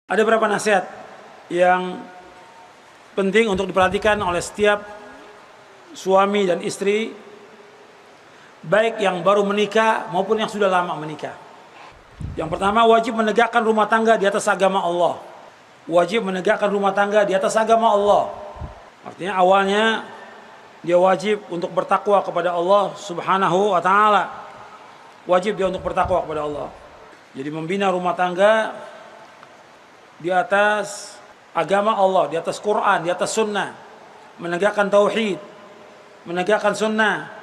Ada beberapa nasihat yang penting untuk diperhatikan oleh setiap suami dan istri, baik yang baru menikah maupun yang sudah lama menikah. Yang pertama, wajib menegakkan rumah tangga di atas agama Allah. Wajib menegakkan rumah tangga di atas agama Allah. Artinya awalnya dia wajib untuk bertakwa kepada Allah Subhanahu wa taala. Wajib dia untuk bertakwa kepada Allah. Jadi membina rumah tangga di atas agama Allah, di atas Quran, di atas sunnah, menegakkan tauhid, menegakkan sunnah,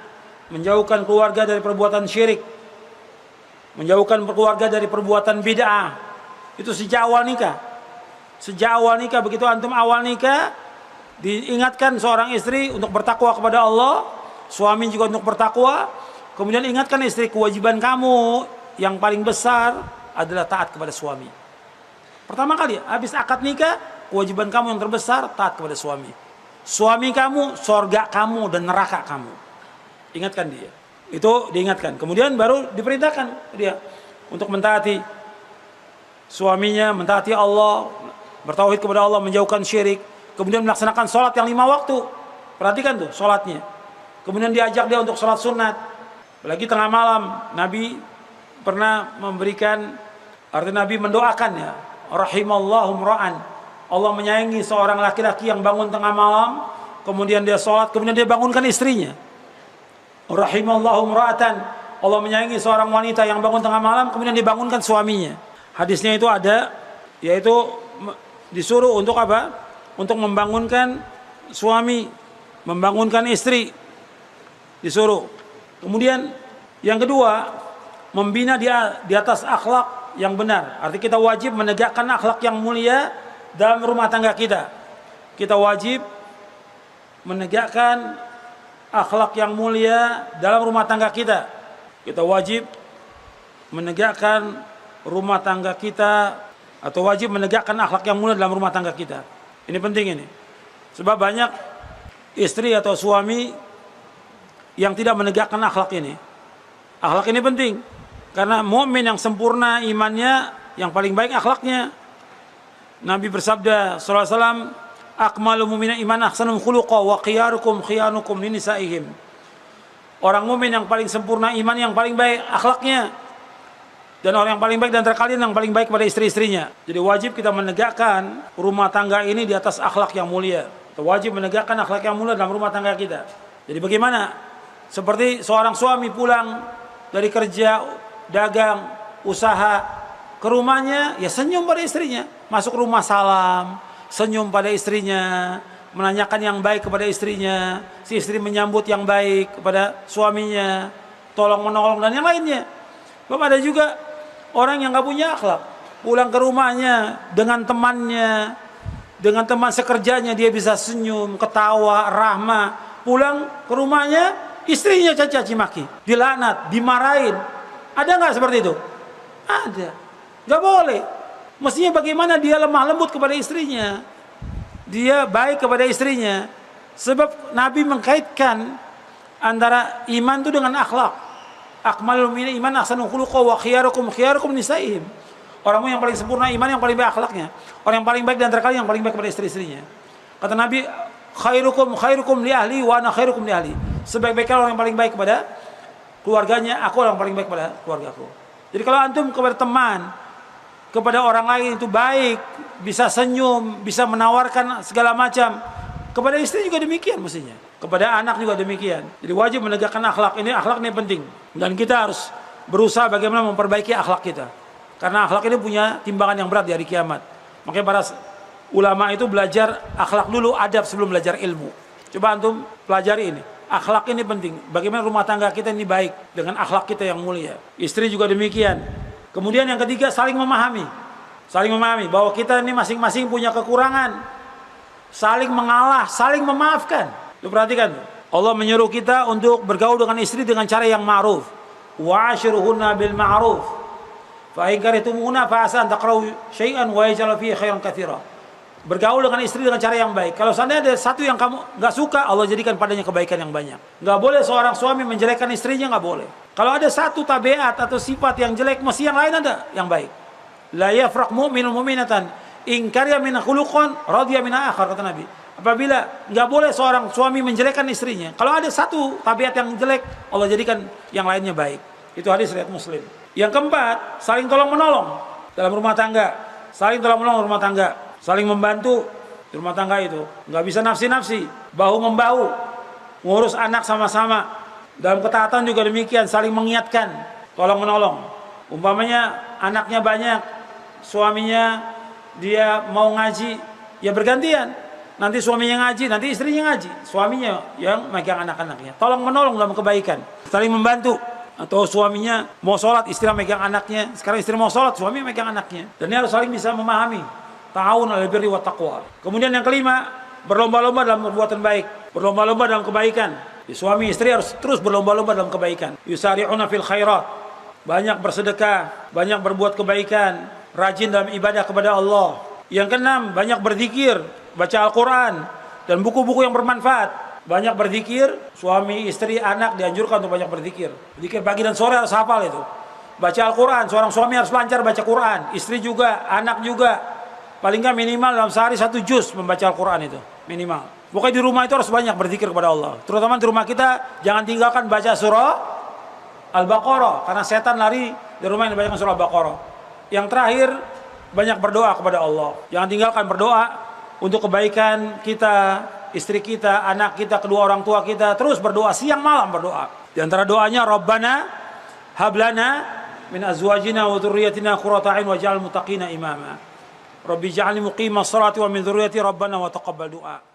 menjauhkan keluarga dari perbuatan syirik, menjauhkan keluarga dari perbuatan bid'ah. Itu sejak awal nikah. Sejak awal nikah, begitu antum awal nikah, diingatkan seorang istri untuk bertakwa kepada Allah, suami juga untuk bertakwa. Kemudian ingatkan istri, kewajiban kamu yang paling besar adalah taat kepada suami. Pertama kali, habis akad nikah, kewajiban kamu yang terbesar taat kepada suami. Suami kamu, sorga kamu dan neraka kamu. Ingatkan dia. Itu diingatkan. Kemudian baru diperintahkan dia untuk mentaati suaminya, mentaati Allah, bertauhid kepada Allah, menjauhkan syirik. Kemudian melaksanakan sholat yang 5 waktu. Perhatikan tuh sholatnya. Kemudian diajak dia untuk sholat sunat. Apalagi tengah malam, Nabi pernah memberikan, artinya Nabi mendoakan ya, rahimallahu mra'an, Allah menyayangi seorang laki-laki yang bangun tengah malam, kemudian dia sholat, kemudian dia bangunkan istrinya. Rahimallahu mra'atan, Allah menyayangi seorang wanita yang bangun tengah malam, kemudian dibangunkan suaminya. Hadisnya itu ada, yaitu disuruh untuk apa? Untuk membangunkan suami, membangunkan istri, disuruh. Kemudian yang kedua, membina dia di atas akhlak yang benar. Artinya kita wajib menegakkan akhlak yang mulia dalam rumah tangga kita. Kita wajib menegakkan akhlak yang mulia dalam rumah tangga kita. Kita wajib menegakkan rumah tangga kita, atau wajib menegakkan akhlak yang mulia dalam rumah tangga kita. Ini penting ini. Sebab banyak istri atau suami yang tidak menegakkan akhlak ini. Akhlak ini penting. Karena mukmin yang sempurna imannya, yang paling baik akhlaknya. Nabi bersabda sallallahu alaihi wasallam, akmalul mu'mina iman ahsanum khuluqa wa khiyarukum khiyanukum linisaihim. Orang mukmin yang paling sempurna iman, yang paling baik akhlaknya. Dan orang yang paling baik dan terkalian yang paling baik kepada istri-istrinya. Jadi wajib kita menegakkan rumah tangga ini di atas akhlak yang mulia. Kita wajib menegakkan akhlak yang mulia dalam rumah tangga kita. Jadi bagaimana? Seperti seorang suami pulang dari kerja, dagang, usaha, ke rumahnya, ya senyum pada istrinya. Masuk rumah salam, senyum pada istrinya, menanyakan yang baik kepada istrinya, si istri menyambut yang baik kepada suaminya, tolong menolong dan yang lainnya. Sebab ada juga orang yang gak punya akhlak, pulang ke rumahnya dengan temannya, dengan teman sekerjanya, dia bisa senyum, ketawa, rahmah. Pulang ke rumahnya, istrinya caci maki, dilaknat, dimarahin. Ada nggak seperti itu? Ada. Nggak boleh. Mestinya bagaimana dia lemah lembut kepada istrinya, dia baik kepada istrinya. Sebab Nabi mengkaitkan antara iman itu dengan akhlak. Akmalul mu'minin iman ahsanul khuluqa wa khiyarukum khiyarukum nisaihim. Orang yang paling sempurna iman, yang paling baik akhlaknya. Orang yang paling baik dan terkalian yang paling baik kepada istri-istrinya. Kata Nabi, khairukum khairukum li ahli wa ana khairukum li ahli. Sebaik-baiknya orang yang paling baik kepada keluarganya, aku orang yang paling baik kepada keluargaku. Jadi kalau antum kepada teman, kepada orang lain itu baik, bisa senyum, bisa menawarkan segala macam, kepada istri juga demikian mestinya, kepada anak juga demikian. Jadi wajib menegakkan akhlak ini. Akhlak ini penting, dan kita harus berusaha bagaimana memperbaiki akhlak kita, karena akhlak ini punya timbangan yang berat di hari kiamat. Makanya para ulama itu belajar akhlak dulu, adab sebelum belajar ilmu. Coba antum pelajari ini. Akhlak ini penting. Bagaimana rumah tangga kita ini baik dengan akhlak kita yang mulia. Istri juga demikian. Kemudian yang ketiga, saling memahami. Saling memahami bahwa kita ini masing-masing punya kekurangan. Saling mengalah, saling memaafkan. Lu perhatikan. Allah menyuruh kita untuk bergaul dengan istri dengan cara yang ma'ruf. Wa'ashiruhunna bil ma'ruf. Fa in karihtumuhunna fa asa an takrahu syai'an wa yaj'al fihi khairan katsira. Bergaul dengan istri dengan cara yang baik. Kalau seandainya ada satu yang kamu nggak suka, Allah jadikan padanya kebaikan yang banyak. Nggak boleh seorang suami menjelekkan istrinya, nggak boleh. Kalau ada satu tabiat atau sifat yang jelek, mesti yang lain ada yang baik. La yafraq mu'minun mu'minatan In karya min khuluqan radiya min akhar, kata Nabi. Apabila nggak boleh seorang suami menjelekkan istrinya, kalau ada satu tabiat yang jelek, Allah jadikan yang lainnya baik. Itu hadis riwayat Muslim. Yang keempat, saling tolong menolong dalam rumah tangga. Saling tolong menolong rumah tangga, saling membantu di rumah tangga itu. Nggak bisa nafsi-nafsi, bahu membahu, ngurus anak sama-sama. Dalam ketaatan juga demikian, saling mengingatkan, tolong menolong. Umpamanya anaknya banyak, suaminya dia mau ngaji, ya bergantian. Nanti suaminya ngaji, nanti istrinya ngaji, suaminya yang megang anak-anaknya. Tolong menolong dalam kebaikan, saling membantu. Atau suaminya mau sholat, istri megang anaknya. Sekarang istri mau sholat, suami megang anaknya. Dan ini harus saling bisa memahami. Ta'awun 'alal birri wat taqwa. Kemudian yang kelima, berlomba-lomba dalam perbuatan baik, berlomba-lomba dalam kebaikan. Suami istri harus terus berlomba-lomba dalam kebaikan. Yusari'una fil khairat. Banyak bersedekah, banyak berbuat kebaikan, rajin dalam ibadah kepada Allah. Yang keenam, banyak berzikir, baca Al-Quran dan buku-buku yang bermanfaat. Banyak berzikir, suami, istri, anak dianjurkan untuk banyak berzikir. Zikir pagi dan sore harus hafal itu. Baca Al-Quran, seorang suami harus lancar baca Quran, istri juga, anak juga. Paling nggak minimal dalam sehari 1 juz membaca Al-Quran itu, minimal. Pokoknya di rumah itu harus banyak berzikir kepada Allah. Terutama di rumah kita, jangan tinggalkan baca surah Al-Baqarah, karena setan lari di rumah yang dibacakan surah Al-Baqarah. Yang terakhir, banyak berdoa kepada Allah. Jangan tinggalkan berdoa untuk kebaikan kita, istri kita, anak kita, kedua orang tua kita. Terus berdoa, siang malam berdoa. Di antara doanya, Rabbana hablana min azwajina wa dzurriyyatina qurrata a'yun waj'alna muttaqina imama. Rabbi ja'alni muqimas salati wa min dzurriyyati rabbana wa taqabbal du'a.